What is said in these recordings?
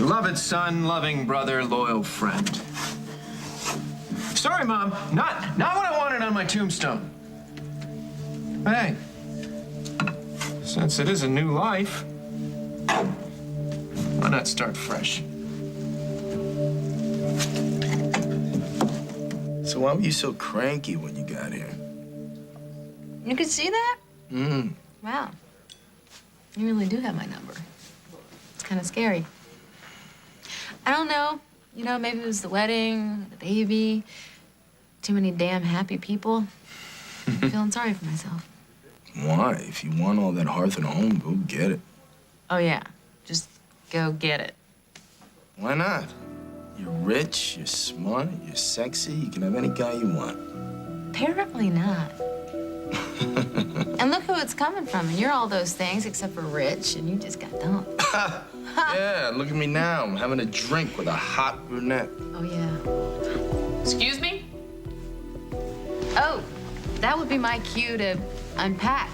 Beloved son, loving brother, loyal friend. Sorry, Mom. Not what I wanted on my tombstone. But hey, since it is a new life, why not start fresh? So why were you so cranky when you got here? You could see that? Mm. Wow. You really do have my number. It's kind of scary. I don't know. You know, maybe it was the wedding, the baby, too many damn happy people. I'm feeling sorry for myself. Why? If you want all that hearth and home, go get it. Oh, yeah. Just go get it. Why not? You're rich, you're smart, you're sexy. You can have any guy you want. Apparently not. And look who it's coming from. And you're all those things except for rich, and you just got dumped. Yeah, look at me now. I'm having a drink with a hot brunette. Oh, yeah. Excuse me? Oh, that would be my cue to unpack.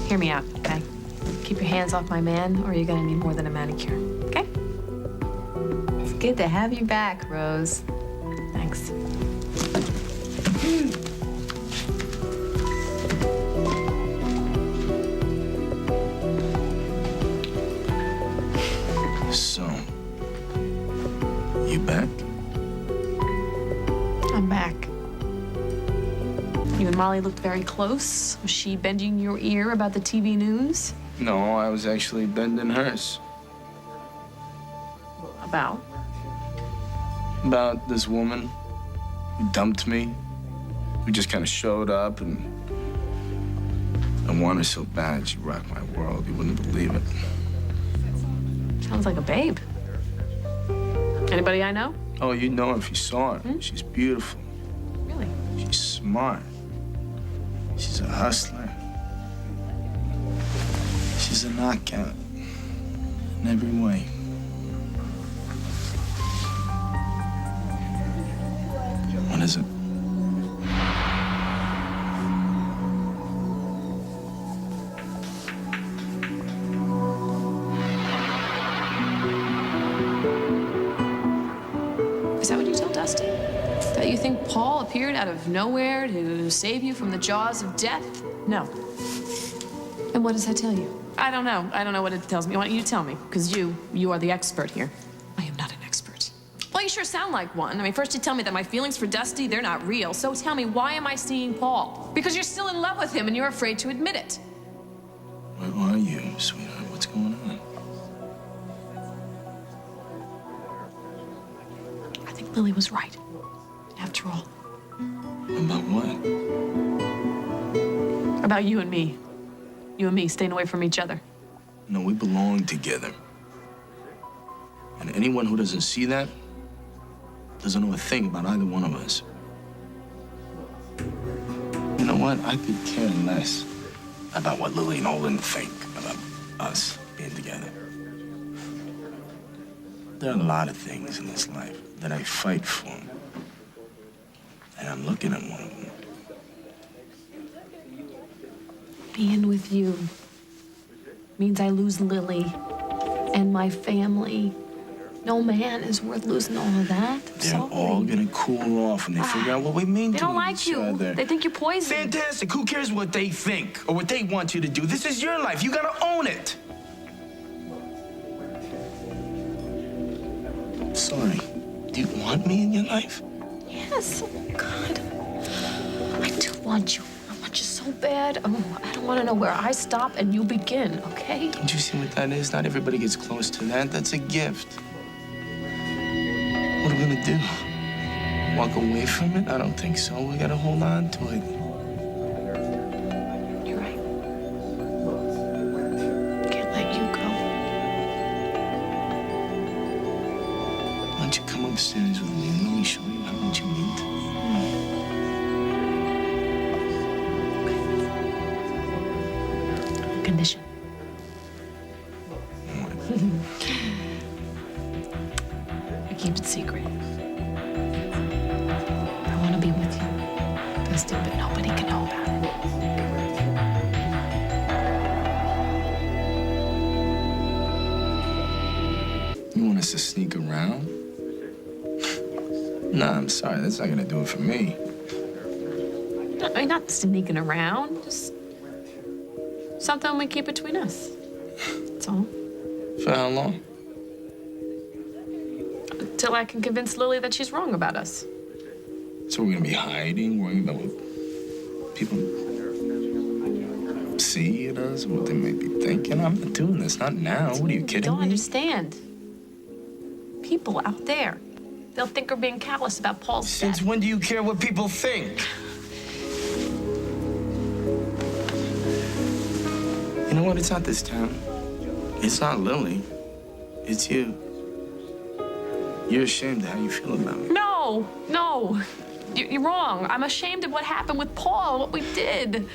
Hear me out, okay? Keep your hands off my man, or you're gonna need more than a manicure, okay? It's good to have you back, Rose. Thanks. So, you back? I'm back. You and Molly looked very close. Was she bending your ear about the TV news? No, I was actually bending hers. About? About this woman who dumped me, who just kind of showed up, and I want her so bad. She rocked my world. You wouldn't believe it. Sounds like a babe. Anybody I know? Oh, you'd know her if you saw her. Hmm? She's beautiful. Really? She's smart. She's a hustler. She's a knockout in every way. What is it? Is that what you told Dusty? That you think Paul appeared out of nowhere to save you from the jaws of death? No. And what does that tell you? I don't know. I don't know what it tells me. Why don't you tell me? Because you are the expert here. I am not an expert. Well, you sure sound like one. I mean, first you tell me that my feelings for Dusty, they're not real. So tell me, why am I seeing Paul? Because you're still in love with him and you're afraid to admit it. Where are you, sweetheart? What's going on? I think Lily was right. After all. About what? About you and me. You and me staying away from each other. No, we belong together. And anyone who doesn't see that doesn't know a thing about either one of us. You know what? I could care less about what Lily and Olin think about us being together. There are a lot of things in this life that I fight for. And I'm looking at one of them. Being with you means I lose Lily and my family. No man is worth losing all of that. They're all gonna cool off when they figure out what we mean They to don't like each you. other. They think you're poison. Fantastic. Who cares what they think or what they want you to do? This is your life. You gotta own it. Sorry. Do you want me in your life? Yes. Oh, God. I do want you. I want you so bad. Oh, I don't want to know where I stop and you begin, okay? Don't you see what that is? Not everybody gets close to that. That's a gift. What are we gonna do? Walk away from it? I don't think so. We gotta hold on to it. You're right. Can't let you go. Why don't you come upstairs with me and let me show you how much you mean to me? Condition. I keep it secret. I want to be with you. Dusty, but nobody can know about it. us to sneak around? Nah, I'm sorry. That's not gonna do it for me. I mean, not sneaking around, just something we keep between us. That's all. For how long? Till I can convince Lily that she's wrong about us. So we're gonna be hiding, worrying about what people see in us, what they may be thinking. I'm not doing this, not now. What are you kidding Don't me? understand. People out there, they'll think we're being callous about Paul's Since death. when do you care what people think? You know what? It's not this town. It's not Lily. It's you. You're ashamed of how you feel about me. No, no. You're wrong. I'm ashamed of what happened with Paul, what we did.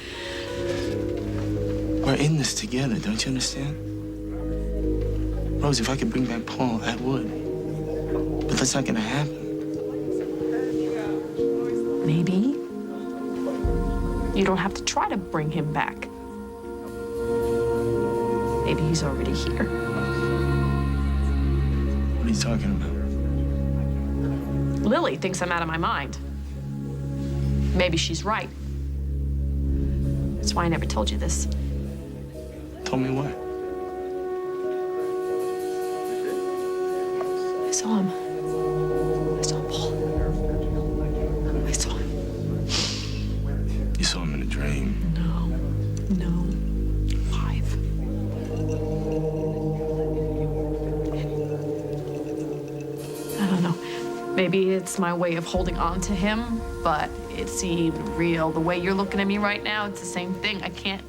We're in this together, don't you understand? Rose, if I could bring back Paul, I would. But that's not gonna happen. Maybe. You don't have to try to bring him back. Maybe he's already here. What are you talking about? Lily thinks I'm out of my mind. Maybe she's right. That's why I never told you this. Told me what? I saw him. I saw Paul. I saw him. You saw him in a dream. No. Live. I don't know. Maybe it's my way of holding on to him, but it seemed real. The way you're looking at me right now, it's the same thing. I can't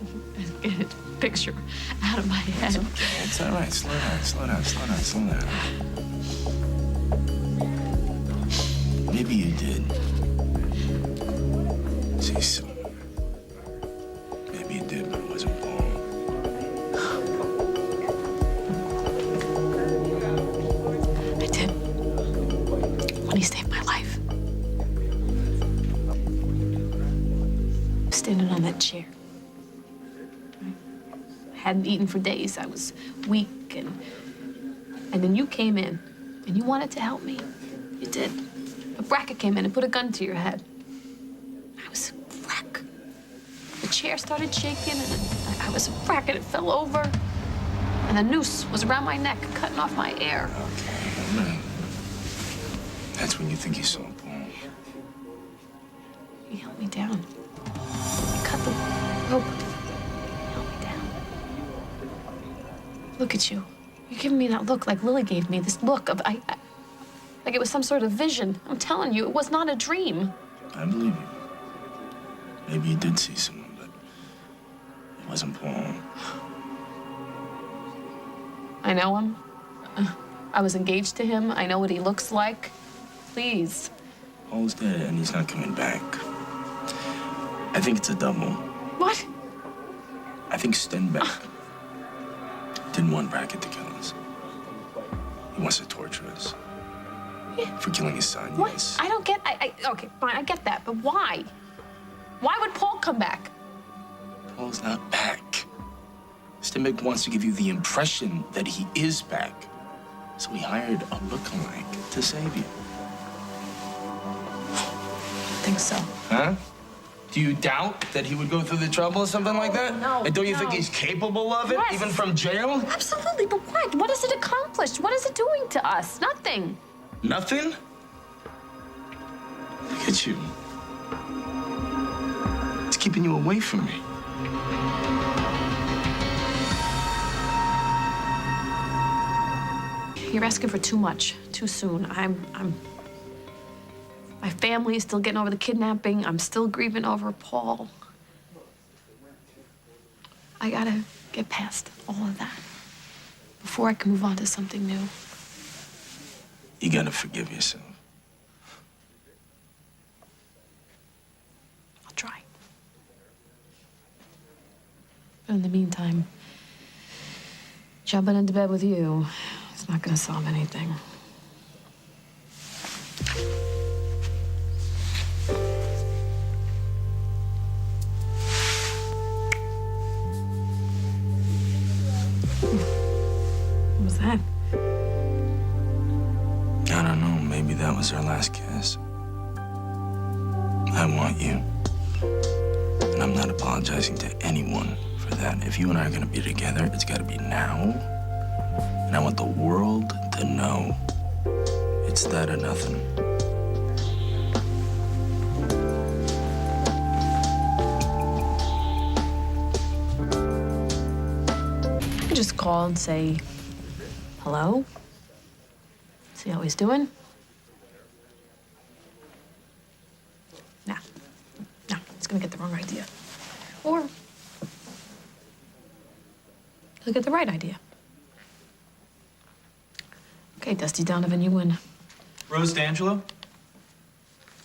get a picture out of my head. It's all right. Slow down. Maybe you did see someone. Maybe you did, but it wasn't Paul. I did. When he saved my life. Standing on that chair. I hadn't eaten for days. I was weak, and then you came in, and you wanted to help me. You did. But Brackett came in and put a gun to your head. I was a wreck. The chair started shaking, and I was a wreck, and it fell over. And the noose was around my neck, cutting off my air. Okay, all right. That's when you think you saw Paul. He held me down. He cut the rope. He held me down. Look at you. You're giving me that look like Lily gave me. This look of like it was some sort of vision. I'm telling you, it was not a dream. I believe you. Maybe you did see someone, but it wasn't Paul. I know him. I was engaged to him. I know what he looks like. Please. Paul's dead, and he's not coming back. I think it's a double. What? I think Stenbeck didn't want Brackett to kill us. He wants to torture us. Yeah. For killing his son, What? yes. I don't get. Okay, fine. I get that, but why? Why would Paul come back? Paul's not back. Stenbeck wants to give you the impression that he is back. So he hired a lookalike to save you. I think so. Huh? Do you doubt that he would go through the trouble or something like that? No, And don't you no. think he's capable of it, Yes. even from jail? Absolutely, but what? What has it accomplished? What is it doing to us? Nothing. Nothing? Look at you. It's keeping you away from me. You're asking for too much, too soon. My family is still getting over the kidnapping. I'm still grieving over Paul. I gotta get past all of that before I can move on to something new. You gotta forgive yourself. I'll try. But in the meantime, jumping into bed with you, it's not gonna solve anything. What was that? that was our last kiss. I want you. And I'm not apologizing to anyone for that. If you and I are gonna be together, it's gotta be now. And I want the world to know it's that or nothing. I could just call and say hello. See how he's doing. Nah. No, he's gonna get the wrong idea. Or he'll get the right idea. Okay, Dusty Donovan, you win. Rose D'Angelo,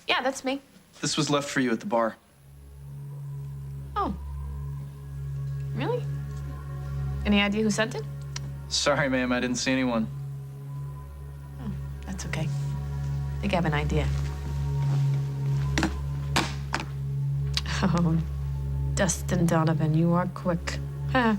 Yeah, that's me. this was left for you at the bar. Oh. Really? Any idea who sent it? Sorry, ma'am, I didn't see anyone. Oh, that's okay. I think I have an idea. Oh, Dustin Donovan, you are quick. Huh.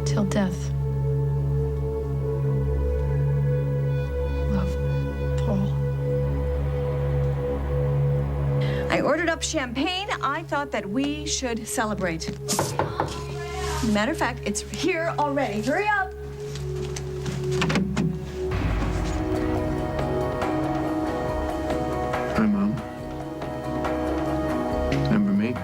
Till death. Love, Paul. I ordered up champagne. I thought that we should celebrate. Matter of fact, it's here already. Hurry up. Hi, Mom. Remember me?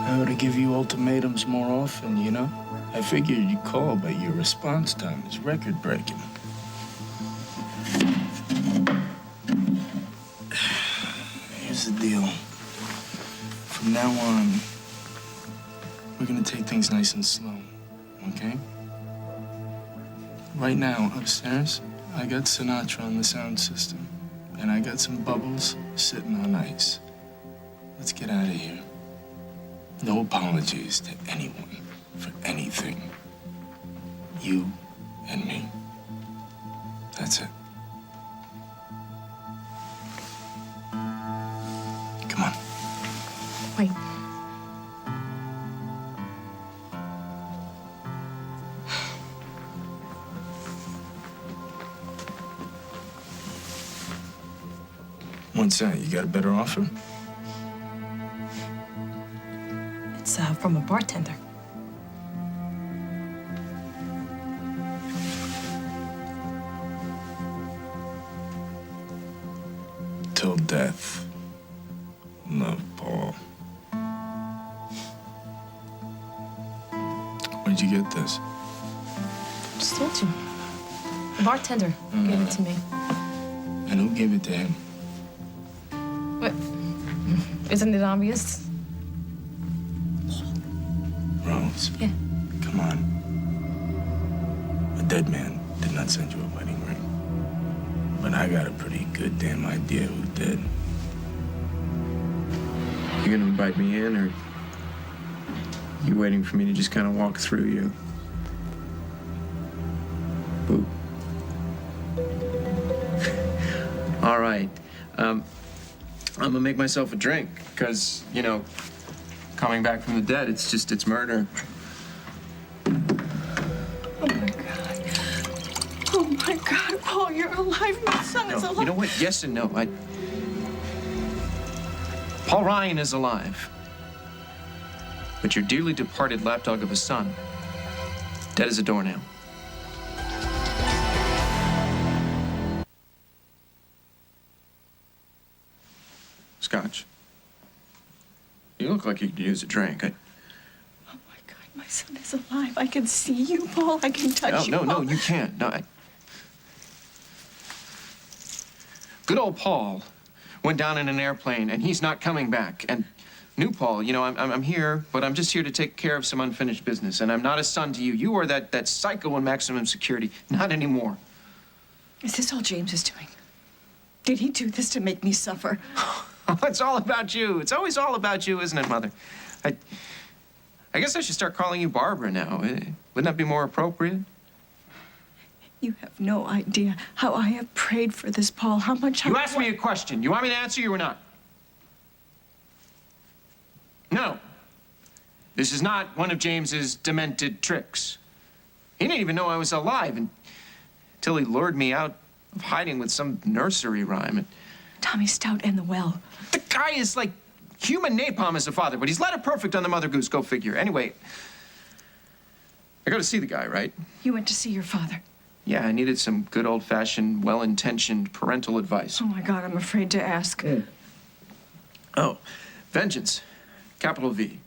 I ought to give you ultimatums more often, you know? I figured you'd call, but your response time is record-breaking. Here's the deal. From now on, we're gonna take things nice and slow, okay? Right now, upstairs, I got Sinatra on the sound system, and I got some bubbles sitting on ice. Let's get out of here. No apologies to anyone for anything. You and me. That's it. Come on. Wait. What's that? You got a better offer? It's from a bartender. Till death. Love, Paul. Where'd you get this? Just told you. The bartender gave it to me. And who gave it to him? What? Isn't it obvious? Rose. Yeah. Come on. A dead man did not send you a wedding ring. But I got a pretty good damn idea who did. You gonna invite me in, or you waiting for me to just kind of walk through you? Boo. All right. I'm gonna make myself a drink, because, you know, coming back from the dead, it's murder. Oh my God. Oh my God, Paul, you're alive. My son is No, alive. you know what? Yes and no. Paul Ryan is alive. But your dearly departed lapdog of a son, dead as a doornail. Scotch. You look like you could use a drink. Oh my God, my son is alive. I can see you, Paul. I can touch you. No, Paul. you can't. No, Good old Paul went down in an airplane, and he's not coming back. And new Paul, you know, I'm here, but I'm just here to take care of some unfinished business. And I'm not a son to you. You are that psycho in maximum security. Not anymore. Is this all James is doing? Did he do this to make me suffer? It's all about you. It's always all about you, isn't it, Mother? I guess I should start calling you Barbara now. Wouldn't that be more appropriate? You have no idea how I have prayed for this, Paul. How much You asked me a question. You want me to answer you or not? No. This is not one of James's demented tricks. He didn't even know I was alive until he lured me out of hiding with some nursery rhyme. Tommy Stout and the well. The guy is like human napalm as a father, but he's letter perfect on the Mother Goose. Go figure. Anyway, I go to see the guy, right? You went to see your father. Yeah, I needed some good old-fashioned, well-intentioned parental advice. Oh, my God, I'm afraid to ask. Oh, vengeance, capital V,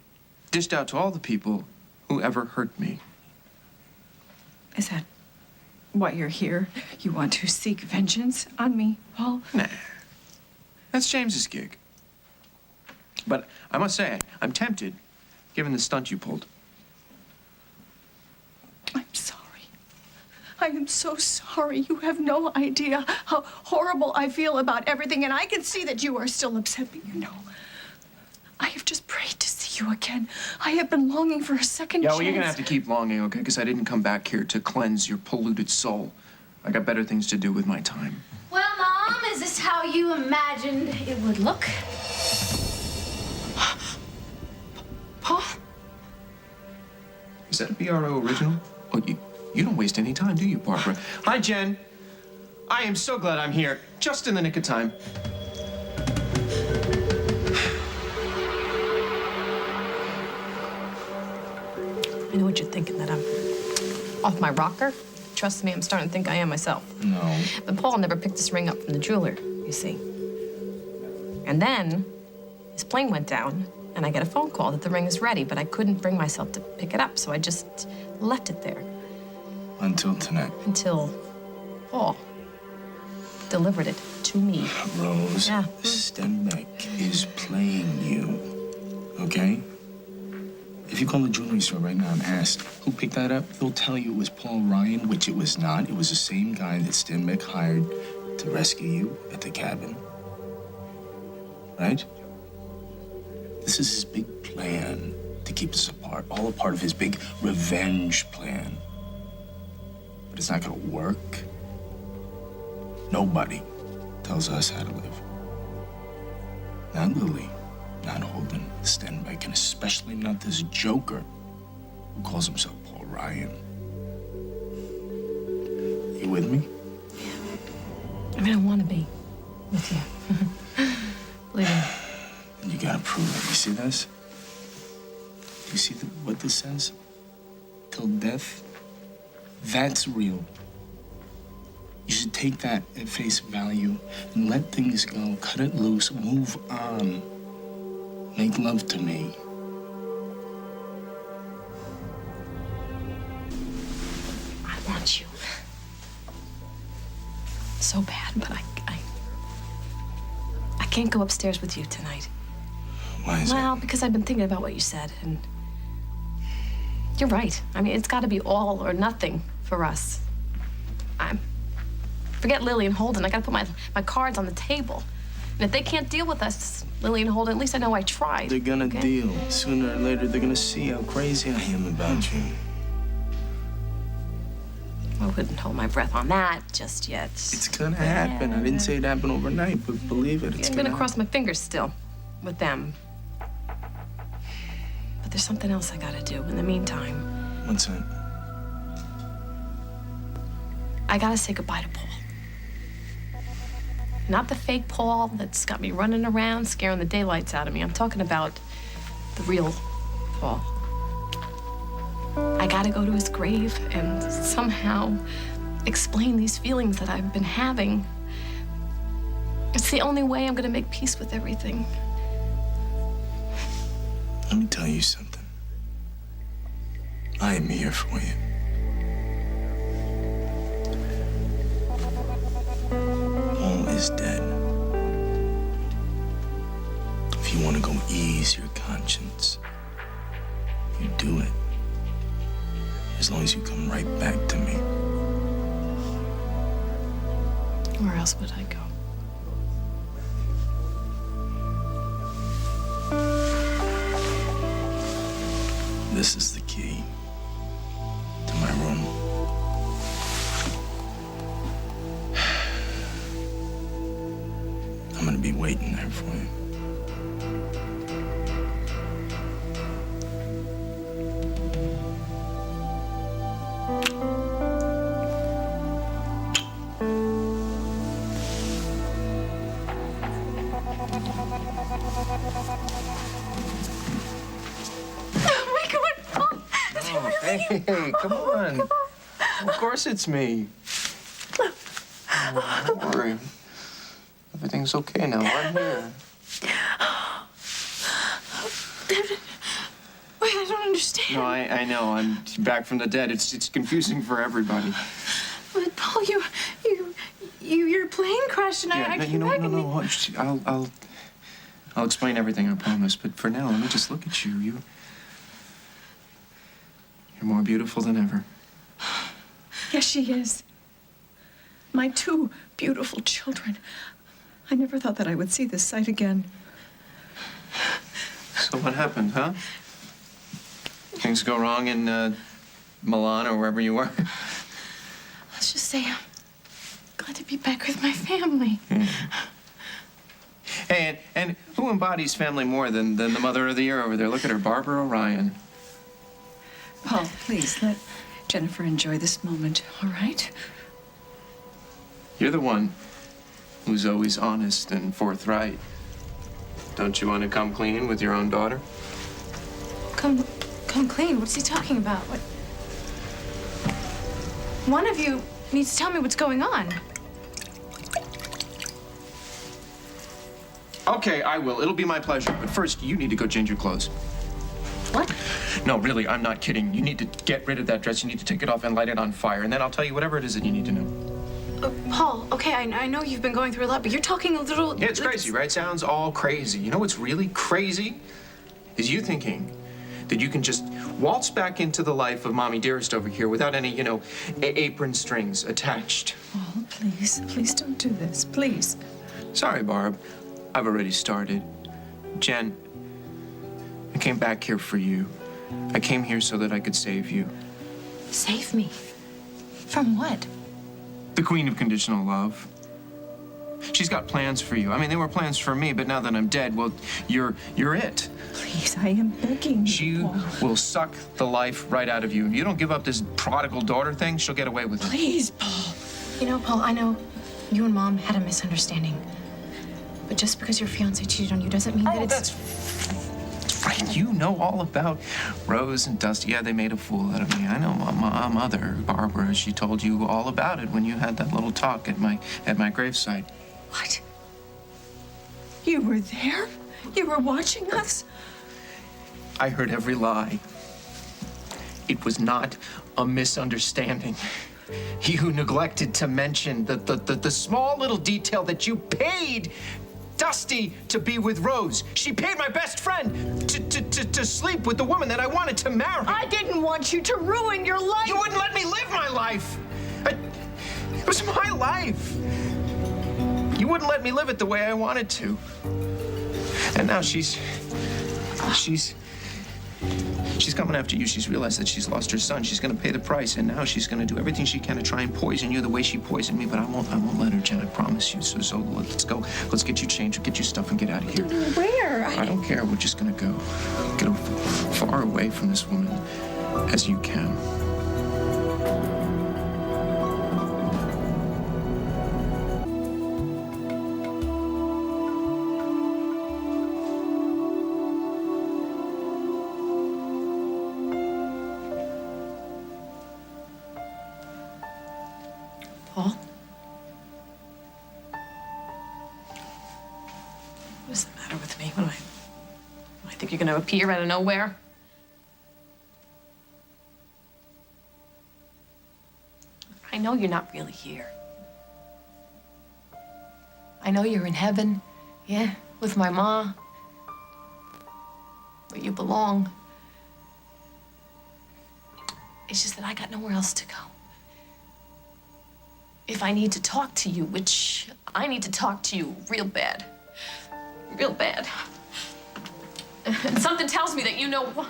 dished out to all the people who ever hurt me. Is that why you're here? You want to seek vengeance on me, Paul? Nah, that's James's gig. But I must say, I'm tempted, given the stunt you pulled. I'm sorry. I am so sorry. You have no idea how horrible I feel about everything, and I can see that you are still upset, but you know, I have just prayed to see you again. I have been longing for a second Yeah, chance. well, you're gonna have to keep longing, okay? Because I didn't come back here to cleanse your polluted soul. I got better things to do with my time. Well, Mom, is this how you imagined it would look? Paul? Is that a BRO original? Oh, you don't waste any time, do you, Barbara? Hi, Jen. I am so glad I'm here, just in the nick of time. I know what you're thinking, that I'm off my rocker. Trust me, I'm starting to think I am myself. No. But Paul never picked this ring up from the jeweler, you see. And then his plane went down, and I get a phone call that the ring is ready, but I couldn't bring myself to pick it up, so I just left it there. Until tonight. Until Paul delivered it to me. Rose, Yeah. Stenbeck is playing you, okay? If you call the jewelry store right now and ask who picked that up, they'll tell you it was Paul Ryan, which it was not. It was the same guy that Stenbeck hired to rescue you at the cabin. Right? This is his big plan to keep us apart, all a part of his big revenge plan. But it's not gonna work. Nobody tells us how to live. Not Lily, not Holden, Stenbeck, and especially not this joker who calls himself Paul Ryan. You with me? I mean, I want to be with you. Believe me. And you gotta prove it. You see this? You see what this says? Till death? That's real. You should take that at face value and let things go. Cut it loose. Move on. Make love to me. I want you so bad, but I can't go upstairs with you tonight. Why is Well, because I've been thinking about what you said, and you're right. I mean, it's got to be all or nothing for us. Forget Lily and Holden. I got to put my cards on the table. And if they can't deal with us, Lily and Holden, at least I know I tried. They're gonna okay? deal. Sooner or later, they're gonna see how crazy I am about you. I wouldn't hold my breath on that just yet. It's gonna happen. I didn't say it happened overnight, but believe it, it's I'm gonna gonna cross my fingers still with them. But there's something else I gotta do in the meantime. What's that? I gotta say goodbye to Paul. Not the fake Paul that's got me running around scaring the daylights out of me. I'm talking about the real Paul. I gotta go to his grave and somehow explain these feelings that I've been having. It's the only way I'm gonna make peace with everything. Let me tell you something. I am here for you. Paul is dead. If you want to go ease your conscience, you do it. As long as you come right back to me. Where else would I go? This is the key to my room. I'm gonna be waiting there for you. Oh my God, Paul. Is it Oh, really you? hey, come on. Of course it's me. Oh, don't worry. Everything's okay now. I'm here. Wait, I don't understand. No, I know. I'm back from the dead. It's confusing for everybody. But Paul, your plane crashed and I No, came back and I'll explain everything, I promise. But for now, let me just look at you. You're more beautiful than ever. Yes, she is. My two beautiful children. I never thought that I would see this sight again. So what happened, huh? Things go wrong in Milan or wherever you were? let's just say I'm glad to be back with my family. Hey, and who embodies family more than the mother of the year over there? Look at her, Barbara Orion. Paul, please let Jennifer enjoy this moment, all right? You're the one who's always honest and forthright. Don't you want to come clean with your own daughter? Come clean. What's he talking about? What? One of you needs to tell me what's going on. Okay, I will. It'll be my pleasure. But first, you need to go change your clothes. What? No, really, I'm not kidding. You need to get rid of that dress. You need to take it off and light it on fire. And then I'll tell you whatever it is that you need to know. Paul, okay, I know you've been going through a lot, but you're talking a little... Yeah, it's crazy, right? Sounds all crazy. You know what's really crazy? Is you thinking that you can just waltz back into the life of Mommy Dearest over here without any, apron strings attached. Paul, please don't do this, please. Sorry, Barb. I've already started. Jen, I came back here for you. I came here so that I could save you. Save me. From what? The queen of conditional love. She's got plans for you. I mean, they were plans for me, but now that I'm dead, well, you're it. Please, I am begging She you, Paul. will suck the life right out of you. If you don't give up this prodigal daughter thing, she'll get away with it. Please, Paul. You know, Paul, I know you and Mom had a misunderstanding. But just because your fiance cheated on you doesn't mean that it's... That's right. You know all about Rose and Dusty. Yeah, they made a fool out of me. I know my mother, Barbara, she told you all about it when you had that little talk at my gravesite. What? You were there? You were watching us? I heard every lie. It was not a misunderstanding. He who neglected to mention the small little detail that you paid Dusty to be with Rose. She paid my best friend to sleep with the woman that I wanted to marry. I didn't want you to ruin your life. You wouldn't let me live my life. It was my life. You wouldn't let me live it the way I wanted to. And now she's coming after you. She's realized that she's lost her son. She's gonna pay the price, and now she's gonna do everything she can to try and poison you the way she poisoned me. But I won't let her, Jen. I promise you. So let's go. Let's get you changed. Get your stuff and get out of here. Where? I don't care. We're just gonna go. Get as far away from this woman as you can. Paul? What's the matter with me? What do I think you're gonna appear out of nowhere? I know you're not really here. I know you're in heaven, yeah, with my ma. Where you belong. It's just that I got nowhere else to go. If I need to talk to you, which I need to talk to you real bad. Real bad. And something tells me that you know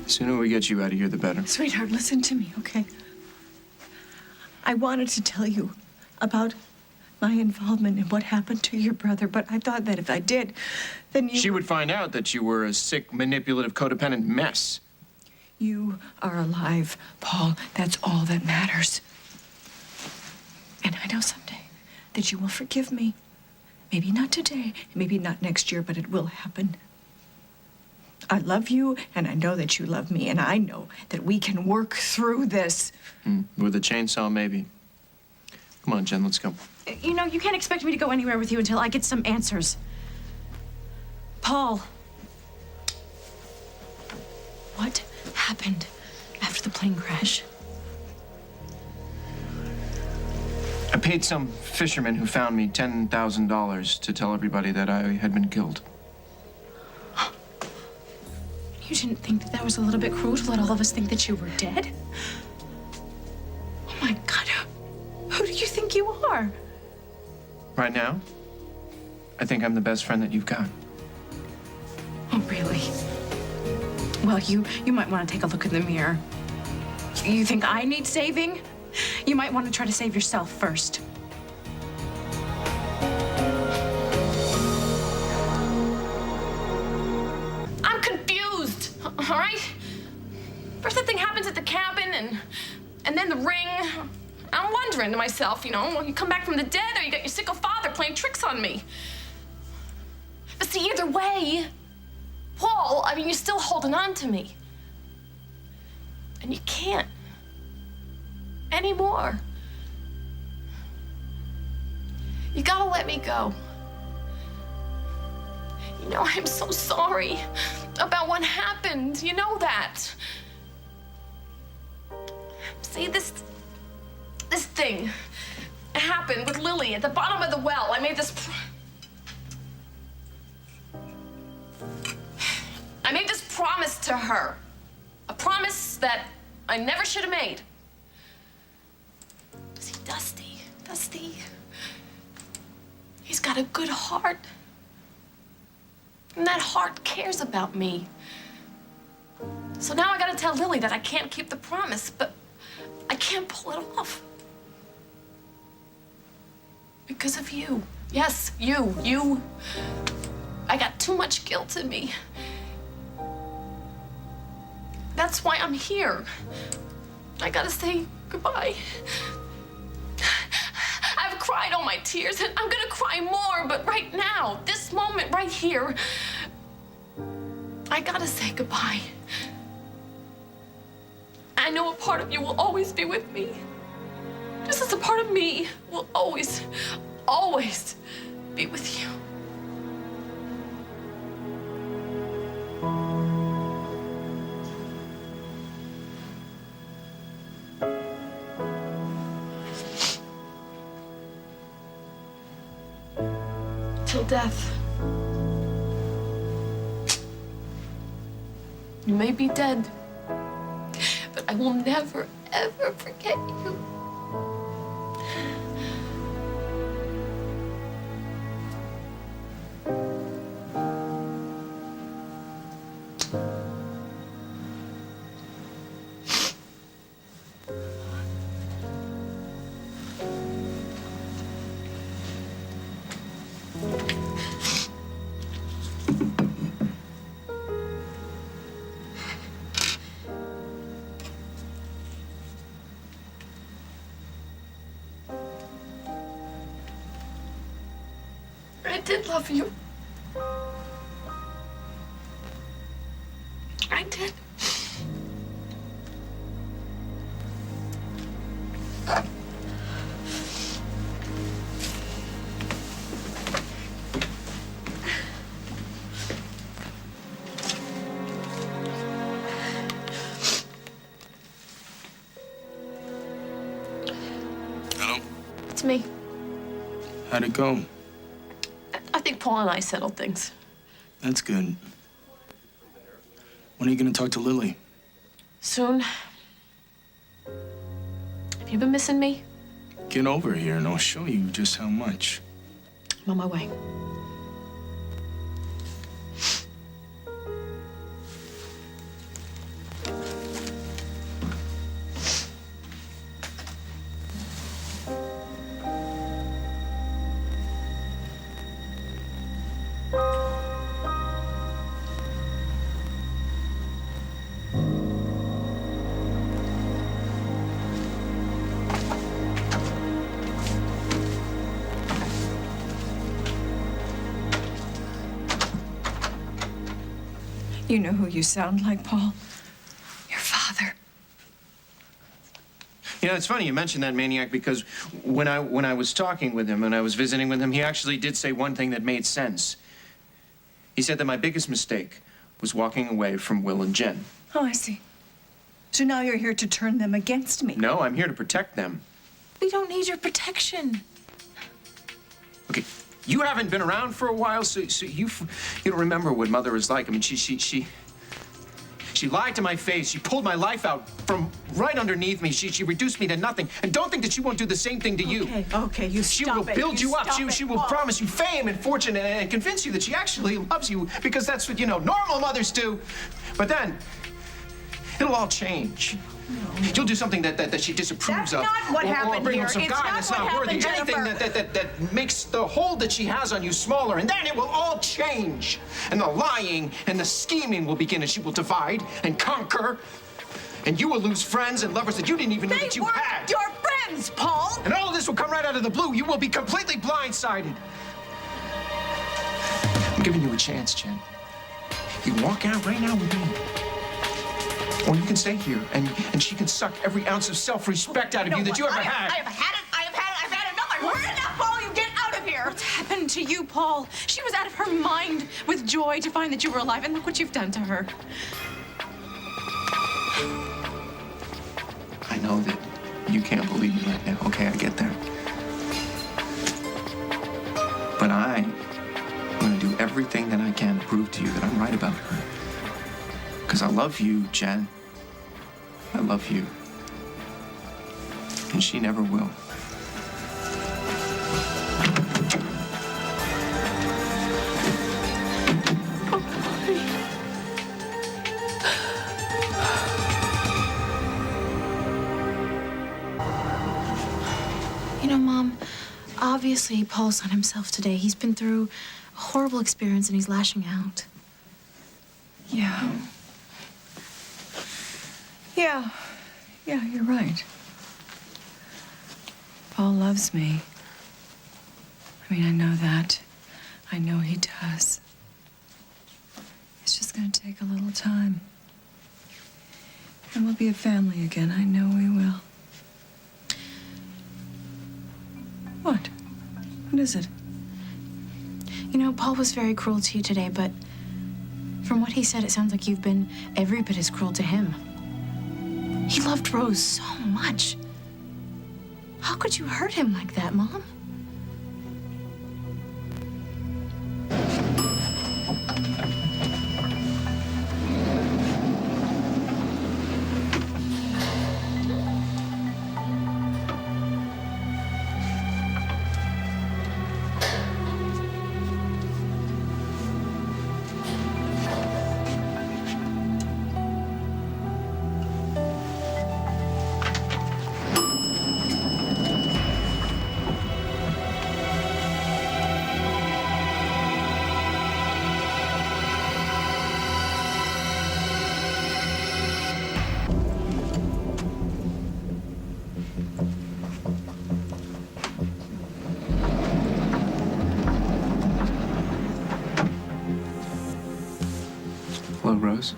The sooner we get you out of here, the better. Sweetheart, listen to me, okay? I wanted to tell you about my involvement in what happened to your brother, but I thought that if I did, then you... She would find out that you were a sick, manipulative, codependent mess. You are alive, Paul. That's all that matters. And I know someday that you will forgive me. Maybe not today, maybe not next year, but it will happen. I love you, and I know that you love me, and I know that we can work through this. With a chainsaw, maybe. Come on, Jen, let's go. You know, you can't expect me to go anywhere with you until I get some answers. Paul. What happened after the plane crash? I paid some fisherman who found me $10,000 to tell everybody that I had been killed. You didn't think that that was a little bit cruel to let all of us think that you were dead? Oh my God, who do you think you are? Right now, I think I'm the best friend that you've got. Oh, really? Well, you might want to take a look in the mirror. You think I need saving? You might want to try to save yourself first. I'm confused, all right? First that thing happens at the cabin and then the ring. I'm wondering to myself, you know, you come back from the dead or you got your sickle father playing tricks on me. But see, either way, Paul, I mean, you're still holding on to me. And you can't anymore. You gotta let me go. You know, I'm so sorry about what happened. You know that. See, this thing happened with Lily at the bottom of the well. I made this promise to her. A promise that I never should have made. See, Dusty, he's got a good heart. And that heart cares about me. So now I gotta tell Lily that I can't keep the promise, but I can't pull it off. Because of you. Yes, you. I got too much guilt in me. That's why I'm here. I gotta say goodbye. I've cried all my tears, and I'm gonna cry more, but right now, this moment right here, I gotta say goodbye. I know a part of you will always be with me. Just as a part of me will always be with you. Till death. You may be dead, but I will never, ever forget you. I did love you. I did. Hello? It's me. How'd it go? I think Paul and I settled things. That's good. When are you gonna talk to Lily? Soon. Have you been missing me? Get over here and I'll show you just how much. I'm on my way. You know who you sound like, Paul? Your father. You know, it's funny you mentioned that maniac because when I was talking with him and I was visiting with him, he actually did say one thing that made sense. He said that my biggest mistake was walking away from Will and Jen. Oh, I see. So now you're here to turn them against me. No, I'm here to protect them. We don't need your protection. Okay, you haven't been around for a while, so you don't remember what Mother is like. I mean, she lied to my face. She pulled my life out from right underneath me. She reduced me to nothing. And don't think that she won't do the same thing to you. Okay, you She stop will it. build you up. stop She it, will Paul. promise you fame and fortune and convince you that she actually loves you because that's what, normal mothers do. But then, it'll all change. No. You'll do something that she disapproves That's of. not what or happened bring here. home some It's guy not that's what not worthy. happened, Anything Jennifer. that makes the hold that she has on you smaller. And then it will all change. And the lying and the scheming will begin, and she will divide and conquer. And you will lose friends and lovers that you didn't even know that you weren't had. your friends, Paul. And all of this will come right out of the blue. You will be completely blindsided. I'm giving you a chance, Jen. You can walk out right now with me. Or you can stay here, and she can suck every ounce of self-respect out of you that you ever had. I have had enough. I've heard enough, Paul. You get out of here. What's happened to you, Paul? She was out of her mind with joy to find that you were alive, and look what you've done to her. I know that you can't believe me right now. Okay, I get that. But I'm going to do everything that I can to prove to you that I'm right about her. Because I love you, Jen. I love you. And she never will. Mom, obviously Paul's not himself today. He's been through a horrible experience and he's lashing out. Yeah. Yeah, you're right. Paul loves me. I mean, I know that. I know he does. It's just gonna take a little time. And we'll be a family again. I know we will. What? What is it? Paul was very cruel to you today, but from what he said, it sounds like you've been every bit as cruel to him. He loved Rose so much. How could you hurt him like that, Mom? Hello, Rose.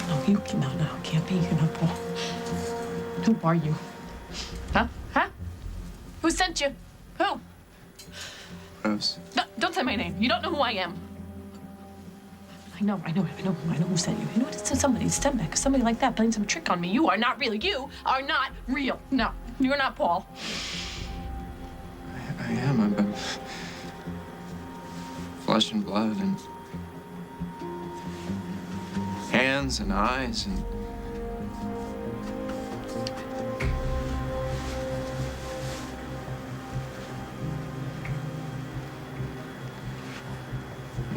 No, it can't be. You're not Paul. Who are you? Huh? Who sent you? Who? Rose. No, don't say my name. You don't know who I am. I know who sent you. You know what? It's somebody like that playing some trick on me. You are not real. You are not real. No, you're not Paul. I am. I'm flesh and blood and hands and eyes and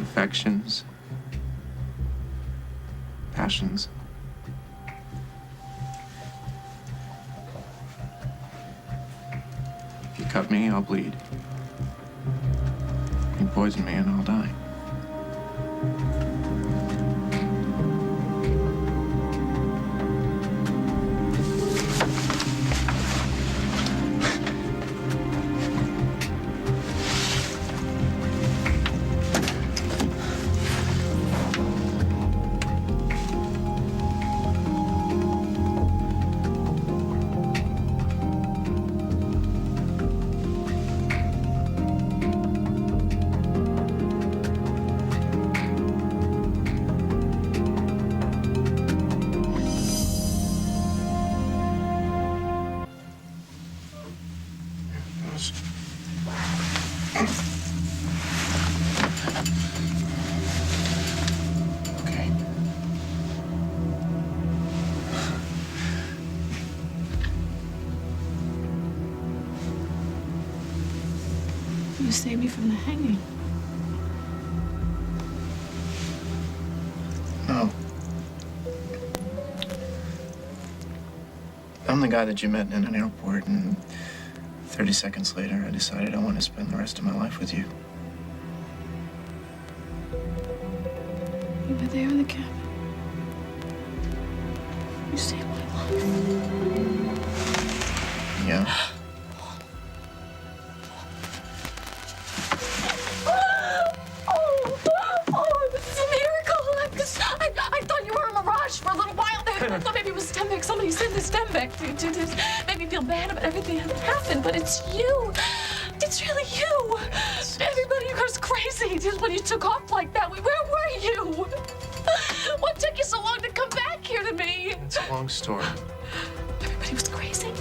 affections, passions. If you cut me, I'll bleed. You poison me and I'll die. You saved me from the hanging. No. I'm the guy that you met in an airport, and 30 seconds later, I decided I want to spend the rest of my life with you. You were there in the cabin. You saved my life. Yeah. Oh, this is a miracle. I thought you were a mirage for a little while there. I thought maybe it was Stenbeck. Somebody sent this Stenbeck to make me feel bad about everything that happened, but it's you. It's really you. Everybody goes crazy just when you took off like that. Where were you? What took you so long to come back here to me? It's a long story. Everybody was crazy.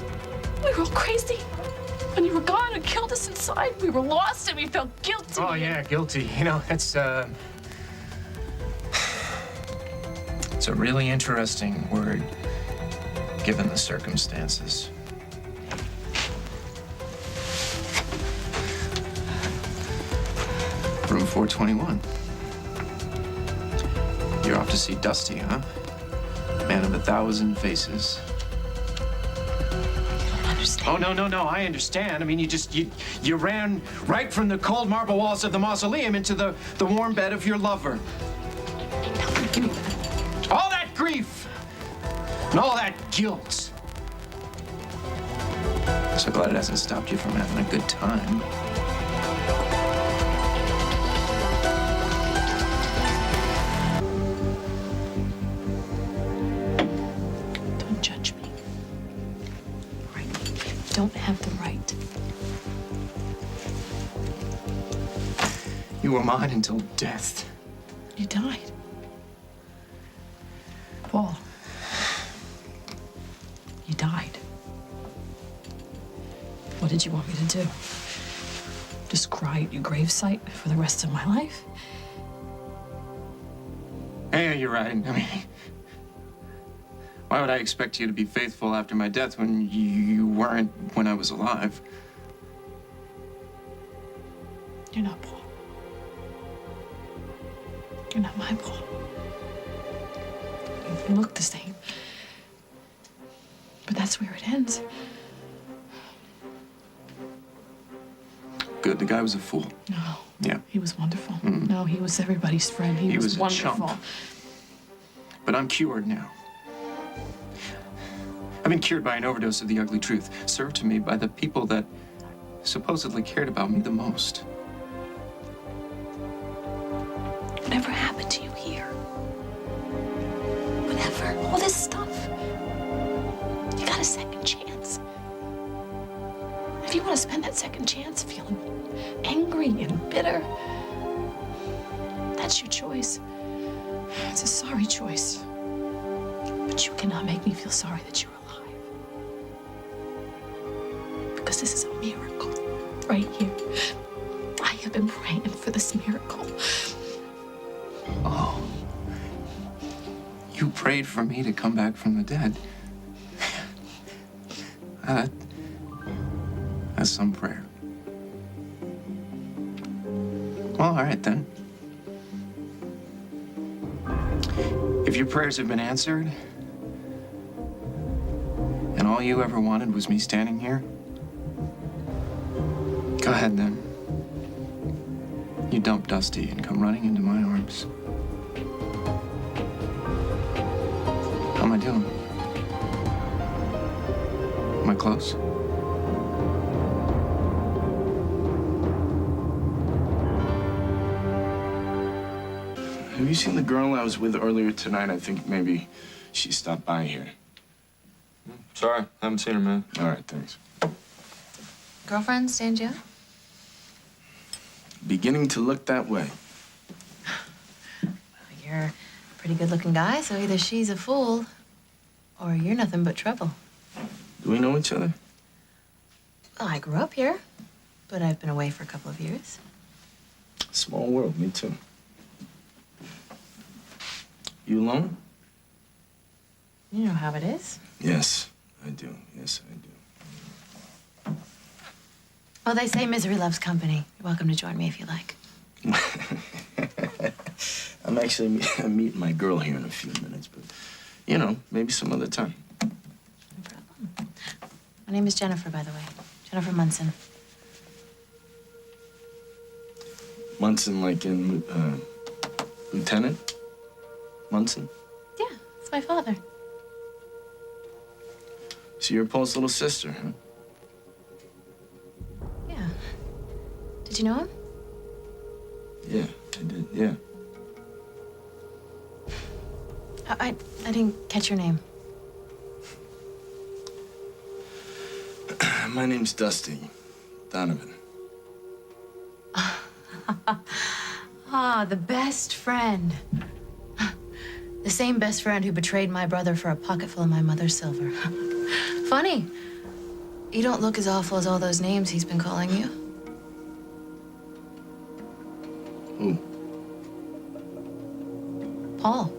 We were all crazy. When you were gone and killed us inside, we were lost and we felt guilty. Oh, yeah, guilty. You know, it's a really interesting word, given the circumstances. Room 421. You're off to see Dusty, huh? Man of 1,000 faces. Oh, no, I understand. I mean, you ran right from the cold marble walls of the mausoleum into the warm bed of your lover. Give me that. All that grief and all that guilt. So glad it hasn't stopped you from having a good time. Don't judge me. Right? You don't have the right. You were mine until death. You died. Paul. You died. What did you want me to do? Just cry at your gravesite for the rest of my life? Yeah, you're right. I mean, why would I expect you to be faithful after my death when you weren't when I was alive? You're not Paul. You're not my Paul. You look the same. But that's where it ends. Good, the guy was a fool. No. Yeah. He was wonderful. No, he was everybody's friend. He was was a wonderful. chump. But I'm cured now. I've been cured by an overdose of the ugly truth, served to me by the people that supposedly cared about me the most. Whatever happened to you here? Whatever. All this stuff. You got a second chance. If you want to spend that second chance feeling angry and bitter, that's your choice. It's a sorry choice. But you cannot make me feel sorry that you're alive. Because this is a miracle. Right here. I have been praying for this miracle. Oh. You prayed for me to come back from the dead. That's some prayer. Well, all right then. If your prayers have been answered, and all you ever wanted was me standing here, go ahead then. You dump Dusty and come running into my arms. How am I doing? Am I close? Have you seen the girl I was with earlier tonight? I think maybe she stopped by here. Sorry, haven't seen her, man. All right, thanks. Girlfriend, Stangia? Beginning to look that way. You're a pretty good-looking guy, so either she's a fool or you're nothing but trouble. Do we know each other? Well, I grew up here, but I've been away for a couple of years. Small world, me too. You alone? You know how it is. Yes, I do. Yes, I do. Well, they say misery loves company. You're welcome to join me if you like. I'm actually meeting my girl here in a few minutes, but, you know, maybe some other time. No problem. My name is Jennifer, by the way. Jennifer Munson. Munson, like in, Lieutenant Munson? Yeah, it's my father. So you're Paul's little sister, huh? Yeah. Did you know him? Yeah, I did, yeah. I didn't catch your name. My name's Dusty Donovan. Ah, the best friend. The same best friend who betrayed my brother for a pocket full of my mother's silver. Funny. You don't look as awful as all those names he's been calling you. Who? Paul.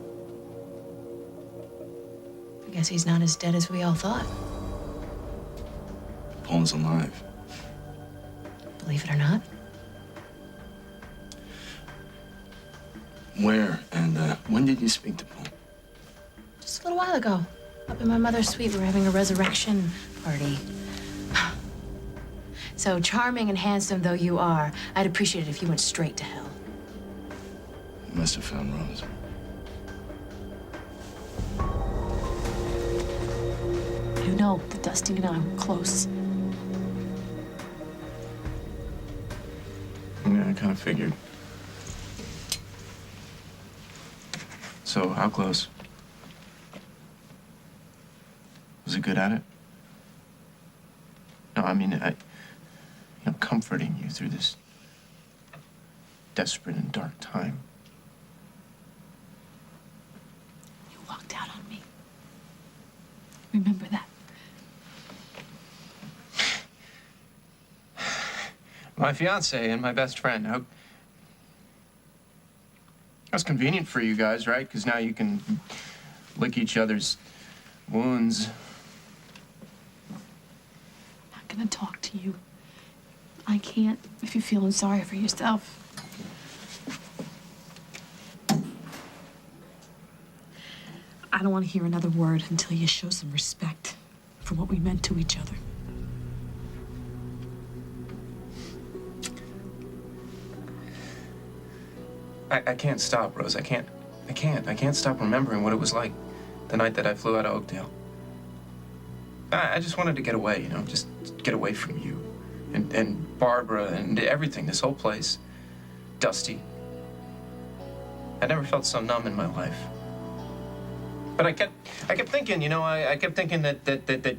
I guess he's not as dead as we all thought. Paul's alive. Believe it or not. Where and when did you speak to Paul? Just a little while ago. Up in my mother's suite, we were having a resurrection party. So charming and handsome though you are, I'd appreciate it if you went straight to hell. You must have found Rose. You know that Dusty and I were close. Yeah, I kind of figured. So, how close? Was it good at it? No, I mean, comforting you through this desperate and dark time. You walked out on me. Remember that. My fiance and my best friend. That's convenient for you guys, right? Because now you can lick each other's wounds. I'm not gonna talk to you. I can't if you're feeling sorry for yourself. I don't want to hear another word until you show some respect for what we meant to each other. I can't stop, Rose. I can't stop remembering what it was like the night that I flew out of Oakdale. I just wanted to get away, just get away from you and Barbara and everything, this whole place. Dusty. I never felt so numb in my life. But I kept thinking, I kept thinking that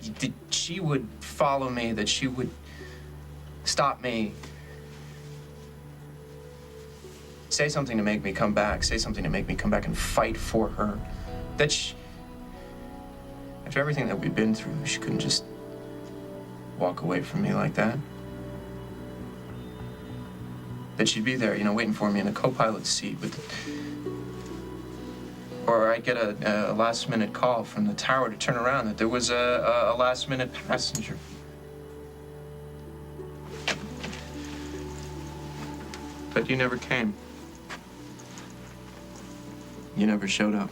she would follow me, that she would stop me. Say something to make me come back. Say something to make me come back and fight for her. That after everything that we've been through, she couldn't just walk away from me like that. That she'd be there, waiting for me in a co-pilot seat or I'd get a last-minute call from the tower to turn around that there was a last-minute passenger. But you never came. You never showed up.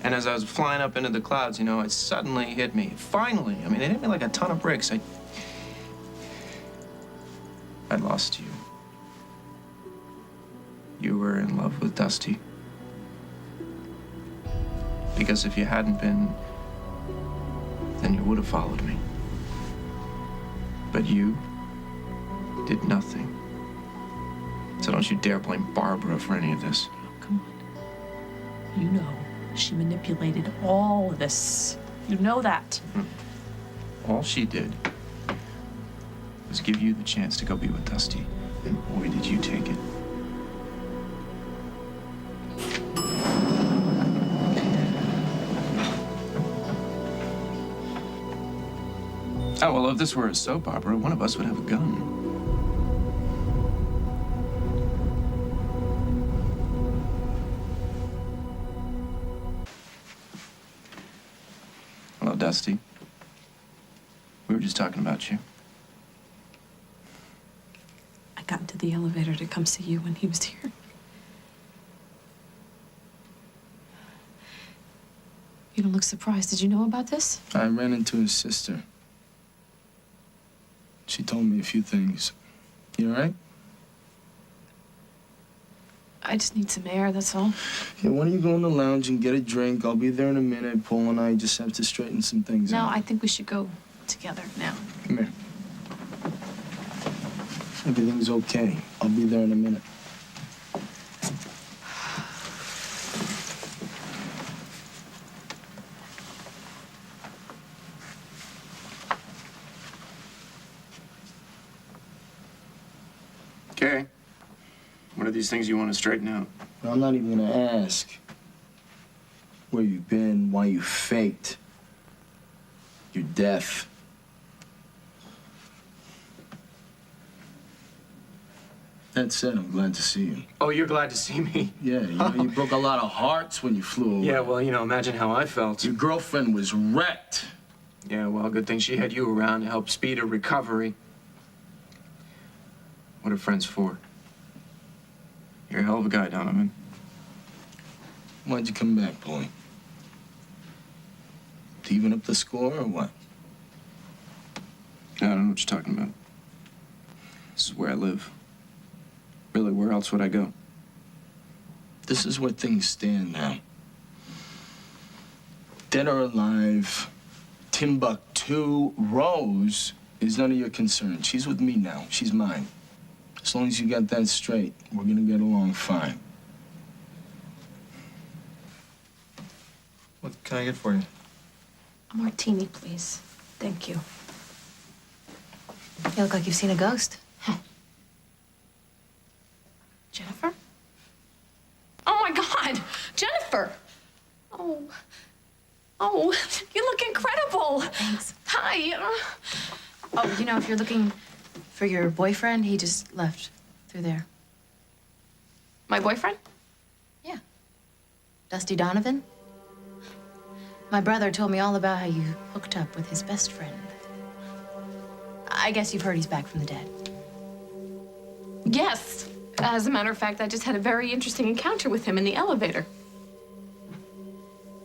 And as I was flying up into the clouds, it suddenly hit me. Finally, it hit me like a ton of bricks. I'd lost you. You were in love with Dusty. Because if you hadn't been, then you would have followed me. But you did nothing. So don't you dare blame Barbara for any of this. Come on. You know she manipulated all of this. You know that. All she did was give you the chance to go be with Dusty. And boy, did you take it. Oh, well, if this were a soap opera, one of us would have a gun. Hello, Dusty. We were just talking about you. the elevator to come see you when he was here. You don't look surprised. Did you know about this? I ran into his sister. She told me a few things. You all right? I just need some air, that's all. Yeah, why don't you go in the lounge and get a drink? I'll be there in a minute. Paul and I just have to straighten some things No, out. I think we should go together now. Come here. Everything's okay. I'll be there in a minute. Okay. What are these things you want to straighten out? I'm not even gonna ask where you've been, why you faked your death. That said, I'm glad to see you. Oh, you're glad to see me? Yeah, you broke a lot of hearts when you flew away. Yeah, well, imagine how I felt. Your girlfriend was wrecked. Yeah, well, good thing she had you around to help speed her recovery. What are friends for? You're a hell of a guy, Donovan. Why'd you come back, Paulie? To even up the score or what? I don't know what you're talking about. This is where I live. Really, where else would I go? This is where things stand now. Dead or alive, Timbuktu, Rose is none of your concern. She's with me now. She's mine. As long as you got that straight, we're gonna get along fine. What can I get for you? A martini, please. Thank you. You look like you've seen a ghost. Jennifer? Oh my God, Jennifer! Oh, you look incredible. Thanks. Hi. Oh, if you're looking for your boyfriend, he just left through there. My boyfriend? Yeah. Dusty Donovan. My brother told me all about how you hooked up with his best friend. I guess you've heard he's back from the dead. Yes. As a matter of fact, I just had a very interesting encounter with him in the elevator.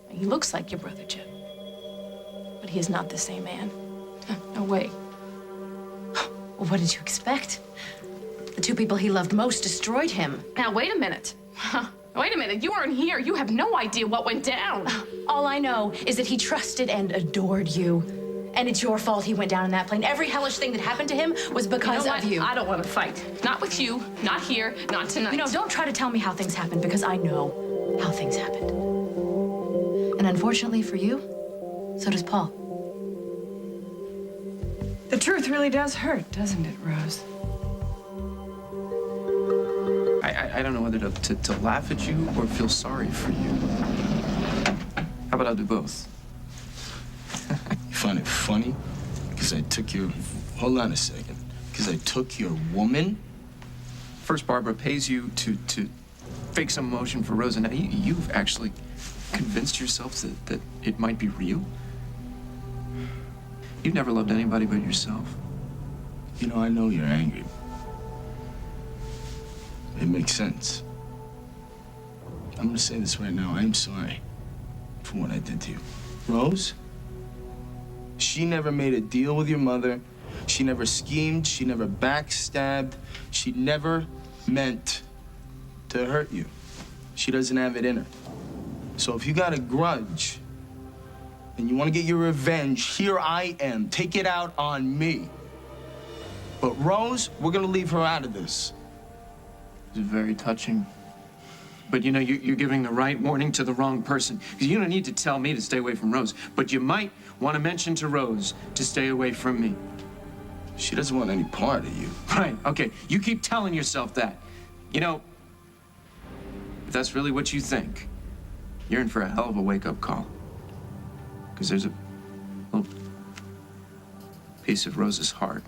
He looks like your brother, Jim. But he is not the same man. No way. Well, what did you expect? The two people he loved most destroyed him. Now, wait a minute. Wait a minute. You weren't here. You have no idea what went down. All I know is that he trusted and adored you. And it's your fault he went down in that plane. Every hellish thing that happened to him was because of you. I don't want to fight. Not with you. Not here. Not tonight. Don't try to tell me how things happened, because I know how things happened. And unfortunately for you, so does Paul. The truth really does hurt, doesn't it, Rose? I don't know whether to laugh at you or feel sorry for you. How about I'll do both? You find it funny? Because I took your... Hold on a second. Because I took your woman? First, Barbara pays you to fake some emotion for Rose, and now you've actually convinced yourself that it might be real? You've never loved anybody but yourself. I know you're angry. It makes sense. I'm gonna say this right now. I'm sorry for what I did to you. Rose, she never made a deal with your mother. She never schemed. She never backstabbed. She never meant to hurt you. She doesn't have it in her. So if you got a grudge and you want to get your revenge, here I am. Take it out on me. But Rose, we're gonna leave her out of this. It's very touching. But you're giving the right warning to the wrong person. Because you don't need to tell me to stay away from Rose, but you might want to mention to Rose to stay away from me. She doesn't want any part of you. Right, okay. You keep telling yourself that. If that's really what you think, you're in for a hell of a wake-up call. Because there's a little piece of Rose's heart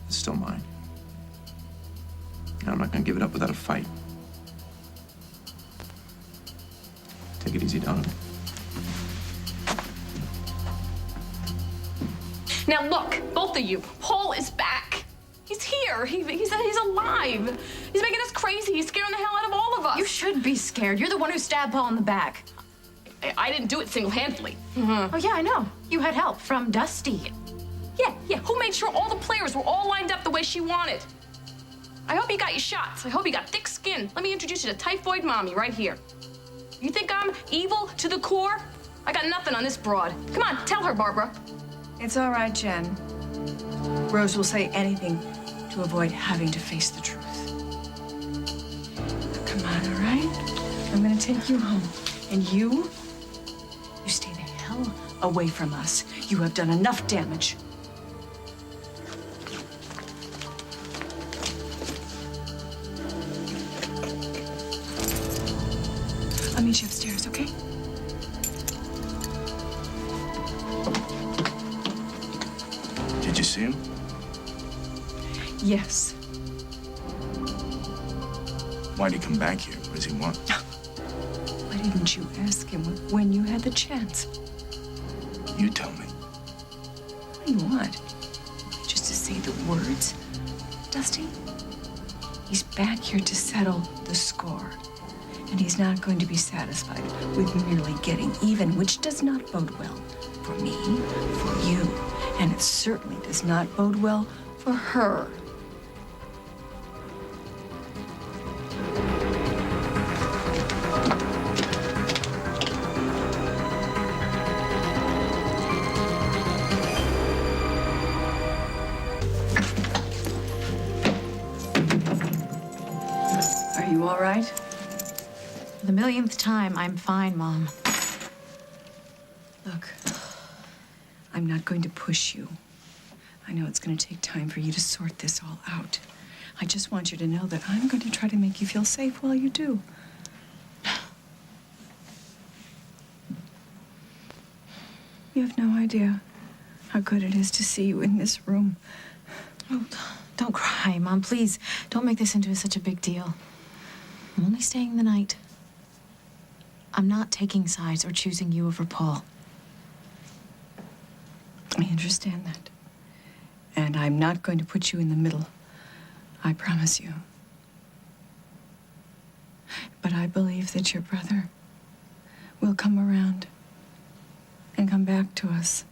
that's still mine. And I'm not gonna give it up without a fight. Take it easy, Donovan. Now look, both of you, Paul is back. He's here. He's alive. He's making us crazy. He's scaring the hell out of all of us. You should be scared. You're the one who stabbed Paul in the back. I didn't do it single-handedly. Oh, yeah, I know. You had help from Dusty. Yeah. Who made sure all the players were all lined up the way she wanted? I hope you got your shots. I hope you got thick skin. Let me introduce you to Typhoid Mommy right here. You think I'm evil to the core? I got nothing on this broad. Come on, tell her, Barbara. It's all right, Jen. Rose will say anything to avoid having to face the truth. Come on, all right? I'm gonna take you home. And you stay the hell away from us. You have done enough damage. I'll meet you upstairs, okay? Did you see him? Yes. Why'd he come back here? What does he want? Why didn't you ask him when you had the chance? You tell me. What do you want? Just to say the words? Dusty? He's back here to settle the score. And he's not going to be satisfied with merely getting even, which does not bode well for me, for you, and it certainly does not bode well for her. Are you all right? For the millionth time, I'm fine, Mom. Look, I'm not going to push you. I know it's going to take time for you to sort this all out. I just want you to know that I'm going to try to make you feel safe while you do. You have no idea how good it is to see you in this room. Oh, don't cry, Mom. Please, don't make this into such a big deal. I'm only staying the night. I'm not taking sides or choosing you over Paul. I understand that. And I'm not going to put you in the middle. I promise you. But I believe that your brother will come around and come back to us.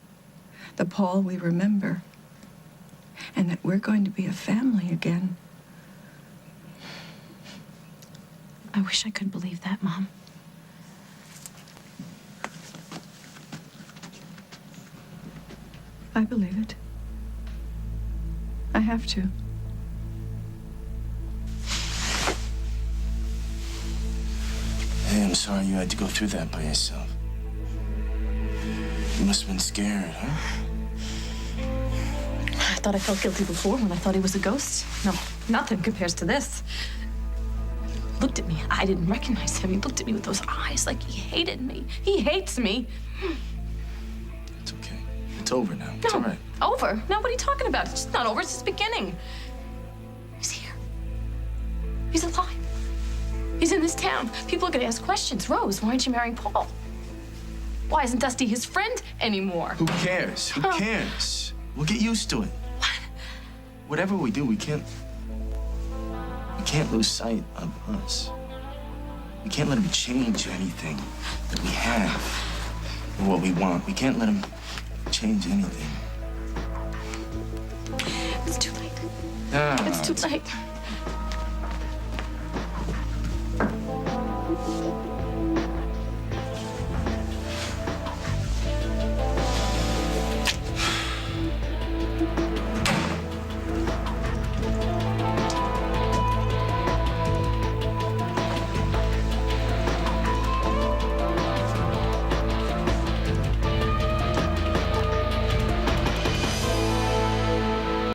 The Paul we remember. And that we're going to be a family again. I wish I could believe that, Mom. I believe it. I have to. Hey, I'm sorry you had to go through that by yourself. You must have been scared, huh? I thought I felt guilty before when I thought he was a ghost. No, nothing compares to this. He looked at me. I didn't recognize him. He looked at me with those eyes like he hated me. He hates me. It's okay. It's over now. It's all right. Over? No, what are you talking about? It's just not over. It's just beginning. He's here. He's alive. He's in this town. People are going to ask questions. Rose, why aren't you marrying Paul? Why isn't Dusty his friend anymore? Who cares? Who cares? We'll get used to it. What? Whatever we do, we can't lose sight of us. We can't let him change anything that we have or what we want. We can't let him change anything. It's too late. No, It's too late.